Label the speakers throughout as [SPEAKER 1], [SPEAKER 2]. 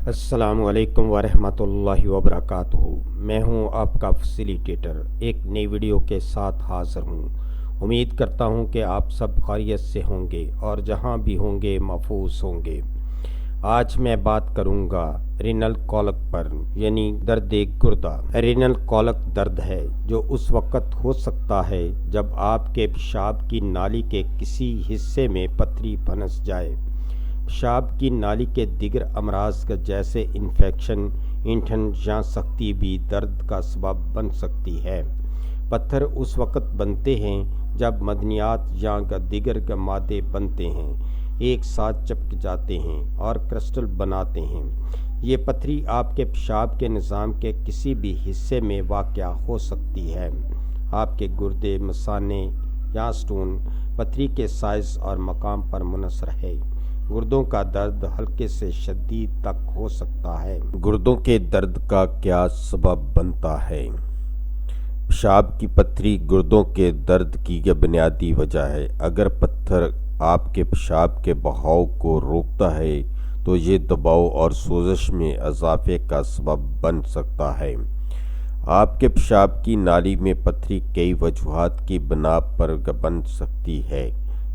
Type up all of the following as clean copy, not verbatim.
[SPEAKER 1] السلام علیکم ورحمۃ اللہ وبرکاتہ۔ میں ہوں آپ کا فیسیلیٹیٹر، ایک نئی ویڈیو کے ساتھ حاضر ہوں۔ امید کرتا ہوں کہ آپ سب خیریت سے ہوں گے اور جہاں بھی ہوں گے محفوظ ہوں گے۔ آج میں بات کروں گا رینل کولک پر، یعنی درد گردہ۔ رینل کولک درد ہے جو اس وقت ہو سکتا ہے جب آپ کے پیشاب کی نالی کے کسی حصے میں پتھری پھنس جائے۔ پیشاب کی نالی کے دیگر امراض جیسے انفیکشن، اینٹھن یا سختی بھی درد کا سبب بن سکتی ہے۔ پتھر اس وقت بنتے ہیں جب معدنیات یا دیگر مادے بنتے ہیں، ایک ساتھ چپک جاتے ہیں اور کرسٹل بناتے ہیں۔ یہ پتھری آپ کے پیشاب کے نظام کے کسی بھی حصے میں واقع ہو سکتی ہے۔ آپ کے گردے، مثانے یا سٹون پتھری کے سائز اور مقام پر منحصر ہے۔ گردوں کا درد ہلکے سے شدید تک ہو سکتا ہے۔ گردوں کے درد کا کیا سبب بنتا ہے؟ پیشاب کی پتھری گردوں کے درد کی بنیادی وجہ ہے۔ اگر پتھر آپ کے پیشاب کے بہاؤ کو روکتا ہے تو یہ دباؤ اور سوزش میں اضافے کا سبب بن سکتا ہے۔ آپ کے پیشاب کی نالی میں پتھری کئی وجوہات کی بنا پر بن سکتی ہے،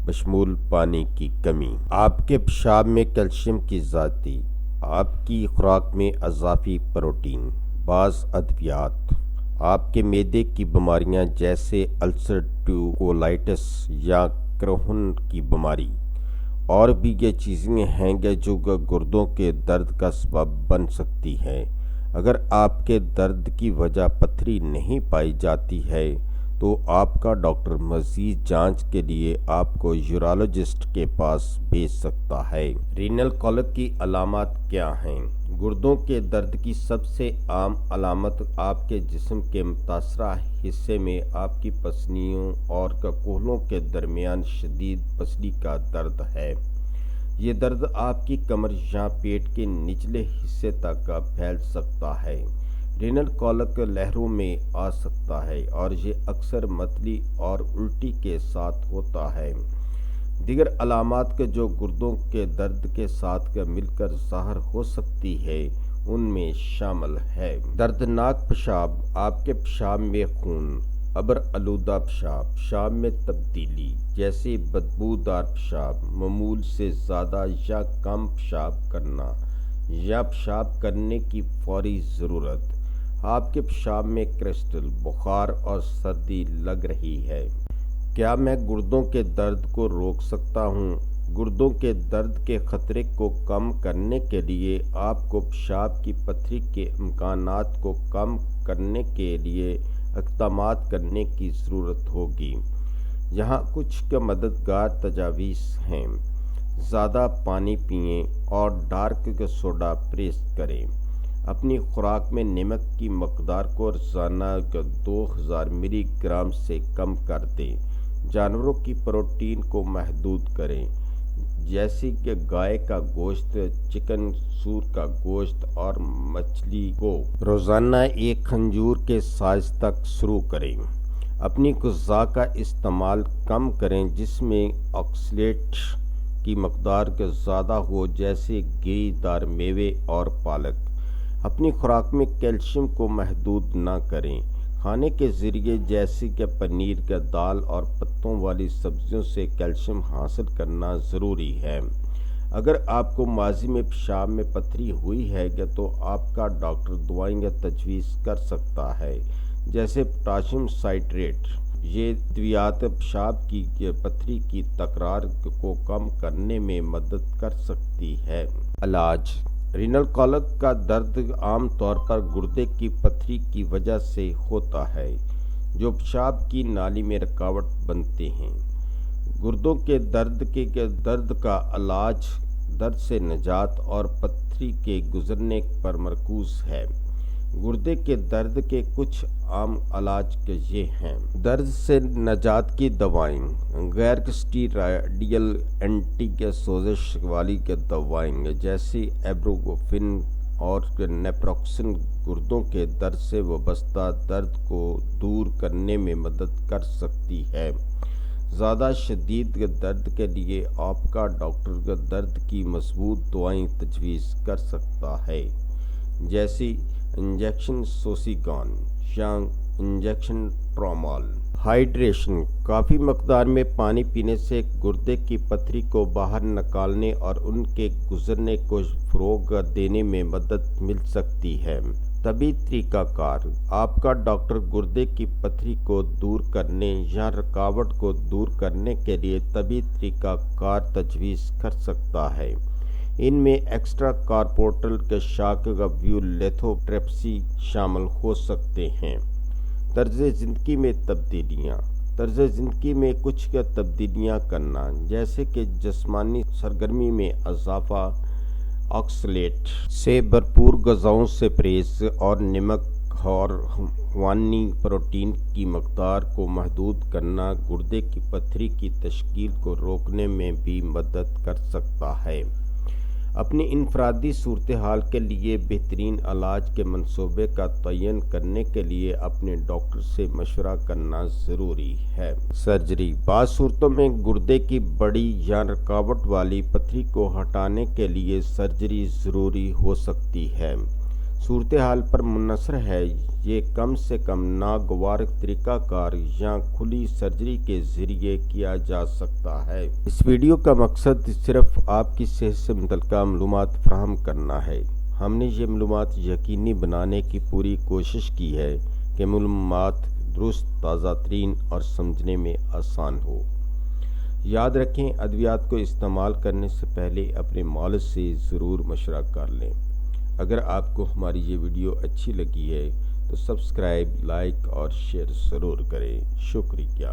[SPEAKER 1] بشمول پانی کی کمی، آپ کے پیشاب میں کیلشیم کی زیادتی، آپ کی خوراک میں اضافی پروٹین، بعض ادویات، آپ کے معدے کی بیماریاں جیسے السریٹیو کولائٹس یا کرون کی بیماری، اور بھی یہ چیزیں ہیں جو گردوں کے درد کا سبب بن سکتی ہیں۔ اگر آپ کے درد کی وجہ پتھری نہیں پائی جاتی ہے تو آپ کا ڈاکٹر مزید جانچ کے لیے آپ کو یورولوجسٹ کے پاس بھیج سکتا ہے۔ رینل کولک کی علامات کیا ہیں؟ گردوں کے درد کی سب سے عام علامت آپ کے جسم کے متاثرہ حصے میں آپ کی پسلیوں اور کولوں کے درمیان شدید پسلی کا درد ہے۔ یہ درد آپ کی کمر یا پیٹ کے نچلے حصے تک پھیل سکتا ہے۔ رینل کولک لہروں میں آ سکتا ہے اور یہ اکثر متلی اور الٹی کے ساتھ ہوتا ہے۔ دیگر علامات جو گردوں کے درد کے ساتھ مل کر ظاہر ہو سکتی ہے ان میں شامل ہے: دردناک پیشاب، آپ کے پیشاب میں خون، ابر آلودہ پیشاب، پیشاب میں تبدیلی جیسے بدبودار پیشاب، معمول سے زیادہ یا کم پیشاب کرنا یا پیشاب کرنے کی فوری ضرورت، آپ کے پیشاب میں کرسٹل، بخار اور سردی لگ رہی ہے۔ کیا میں گردوں کے درد کو روک سکتا ہوں؟ گردوں کے درد کے خطرے کو کم کرنے کے لیے آپ کو پیشاب کی پتھری کے امکانات کو کم کرنے کے لیے اقدامات کرنے کی ضرورت ہوگی۔ یہاں کچھ مددگار تجاویز ہیں: زیادہ پانی پئیں اور ڈارک سوڈا پرہیز کریں۔ اپنی خوراک میں نمک کی مقدار کو روزانہ 2000 ملی گرام سے کم کر دیں۔ جانوروں کی پروٹین کو محدود کریں، جیسے کہ گائے کا گوشت، چکن، سور کا گوشت اور مچھلی کو روزانہ ایک کھجور کے سائز تک شروع کریں۔ اپنی غذا کا استعمال کم کریں جس میں آکسیلیٹ کی مقدار زیادہ ہو، جیسے گھی دار میوے اور پالک۔ اپنی خوراک میں کیلشیم کو محدود نہ کریں۔ کھانے کے ذریعے جیسے کہ پنیر، دال اور پتوں والی سبزیوں سے کیلشیم حاصل کرنا ضروری ہے۔ اگر آپ کو ماضی میں پیشاب میں پتھری ہوئی ہے تو آپ کا ڈاکٹر دوائیں تجویز کر سکتا ہے، جیسے پوٹاشیم سائٹریٹ۔ یہ ادویات پیشاب کی پتھری کی تکرار کو کم کرنے میں مدد کر سکتی ہے۔ علاج: رینل کولک کا درد عام طور پر گردے کی پتھری کی وجہ سے ہوتا ہے جو پیشاب کی نالی میں رکاوٹ بنتے ہیں۔ گردوں کے درد کا علاج درد سے نجات اور پتھری کے گزرنے پر مرکوز ہے۔ گردے کے درد کے کچھ عام علاج یہ ہیں: درد سے نجات کی دوائیں، غیر اسٹیرائڈل اینٹی سوزش والی دوائیں جیسے ایبوپروفین اور نیپروکسن گردوں کے درد سے وابستہ درد کو دور کرنے میں مدد کر سکتی ہے۔ زیادہ شدید درد کے لیے آپ کا ڈاکٹر درد کی مضبوط دعائیں تجویز کر سکتا ہے، جیسی انجیکشن سوسیگان یا انجیکشن ٹرامال۔ ہائیڈریشن: کافی مقدار میں پانی پینے سے گردے کی پتھری کو باہر نکالنے اور ان کے گزرنے کو فروغ دینے میں مدد مل سکتی ہے۔ طبی طریقہ کار: آپ کا ڈاکٹر گردے کی پتھری کو دور کرنے یا رکاوٹ کو دور کرنے کے لیے طبی طریقہ کار تجویز کر سکتا ہے۔ ان میں ایکسٹرا کارپورٹل شاک ویو لیتھوٹریپسی شامل ہو سکتے ہیں۔ طرز زندگی میں تبدیلیاں: طرز زندگی میں کچھ تبدیلیاں کرنا، جیسے کہ جسمانی سرگرمی میں اضافہ، آکسلیٹ سے بھرپور غذاؤں سے پرہیز اور نمک اور حیوانی پروٹین کی مقدار کو محدود کرنا گردے کی پتھری کی تشکیل کو روکنے میں بھی مدد کر سکتا ہے۔ اپنی انفرادی صورتحال کے لیے بہترین علاج کے منصوبے کا تعین کرنے کے لیے اپنے ڈاکٹر سے مشورہ کرنا ضروری ہے۔ سرجری: بعض صورتوں میں گردے کی بڑی یا رکاوٹ والی پتھری کو ہٹانے کے لیے سرجری ضروری ہو سکتی ہے۔ صورتحال پر منحصر ہے، یہ کم سے کم ناگوار طریقہ کار یا کھلی سرجری کے ذریعے کیا جا سکتا ہے۔ اس ویڈیو کا مقصد صرف آپ کی صحت سے متعلقہ معلومات فراہم کرنا ہے۔ ہم نے یہ معلومات یقینی بنانے کی پوری کوشش کی ہے کہ معلومات درست، تازہ ترین اور سمجھنے میں آسان ہو۔ یاد رکھیں، ادویات کو استعمال کرنے سے پہلے اپنے معالج سے ضرور مشورہ کر لیں۔ اگر آپ کو ہماری یہ ویڈیو اچھی لگی ہے تو سبسکرائب، لائک اور شیئر ضرور کریں۔ شکریہ۔